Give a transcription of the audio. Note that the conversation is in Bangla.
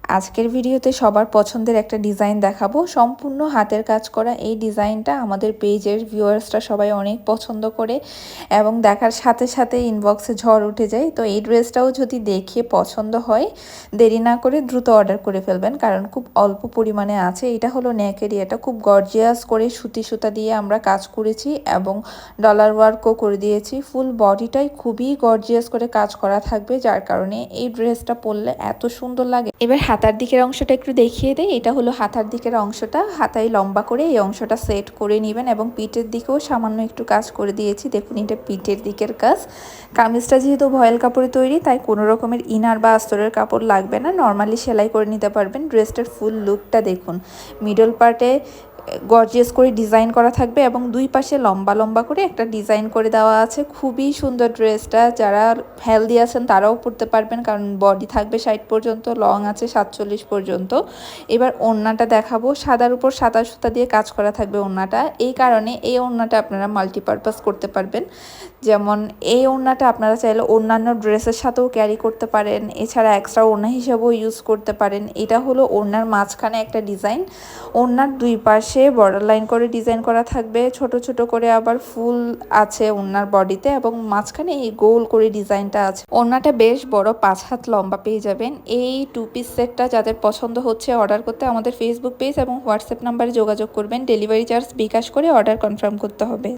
আজকের ভিডিওতে সবার পছন্দের একটা ডিজাইন দেখাবো। সম্পূর্ণ হাতের কাজ করা এই ডিজাইনটা আমাদের পেজের ভিউয়ার্সরা সবাই অনেক পছন্দ করে এবং দেখার সাথে সাথে ইনবক্সে ঝড় উঠে যায়। তো এই ড্রেসটাও যদি দেখে পছন্দ হয়, দেরি না করে দ্রুত অর্ডার করে ফেলবেন, কারণ খুব অল্প পরিমাণে আছে। এটা হলো নেক এরিয়াটা, খুব গর্জিয়াস করে সুতি সুতা দিয়ে আমরা কাজ করেছি এবং ডলার ওয়ার্কও করে দিয়েছি। ফুল বডিটাই খুবই গর্জিয়াস করে কাজ করা থাকবে, যার কারণে এই ড্রেসটা পরলে এত সুন্দর লাগে। এবার হাতার দিকের অংশটা একটু দেখিয়ে দেয়। এটা হলো হাতার দিকের অংশটা, হাতায় লম্বা করে এই অংশটা সেট করে নেবেন এবং পিঠের দিকেও সামান্য একটু কাজ করে দিয়েছি। দেখুন, এটা পিঠের দিকের কাজ। কামিজটা যেহেতু ভয়েল কাপড়ে তৈরি, তাই কোনো রকমের ইনার বা আস্তরের কাপড় লাগবে না, নর্মালি সেলাই করে নিতে পারবেন। ড্রেসটার ফুল লুকটা দেখুন, মিডল পার্টে গর্জিয়াস করে ডিজাইন করা থাকবে এবং দুই পাশে লম্বা লম্বা করে একটা ডিজাইন করে দেওয়া আছে। খুবই সুন্দর ড্রেসটা, যারা হেলদি আছেন তারাও পরতে পারবেন, কারণ বডি থাকবে 60 পর্যন্ত, লং আছে 47 পর্যন্ত। এবার ওড়নাটা দেখাবো। সাদার উপর সাদা সুতা দিয়ে কাজ করা থাকবে ওড়নাটা, এই কারণে এই ওড়নাটা আপনারা মাল্টিপারপাস করতে পারবেন। যেমন এই ওড়নাটা আপনারা চাইলে অন্যান্য ড্রেসের সাথেও ক্যারি করতে পারেন, এছাড়া এক্সট্রা ওড়না হিসেবেও ইউজ করতে পারেন। এটা হলো ওড়নার মাঝখানে একটা ডিজাইন, ওড়নার দুই পাশে বর্ডার লাইন করে ডিজাইন করা থাকবে, ছোট ছোট করে আবার ফুল আছে ওড়নার বডিতে এবং মাঝখানে এই গোল করে ডিজাইনটা আছে। ওড়নাটা বেশ বড়, 5 হাত লম্বা পেয়ে যাবেন। এই 2 পিস সেটটা যাদের পছন্দ হচ্ছে, অর্ডার করতে আমাদের ফেসবুক পেজ এবং হোয়াটসঅ্যাপ নাম্বারে যোগাযোগ করবেন। ডেলিভারি চার্জ বিকাশ করে অর্ডার কনফার্ম করতে হবে।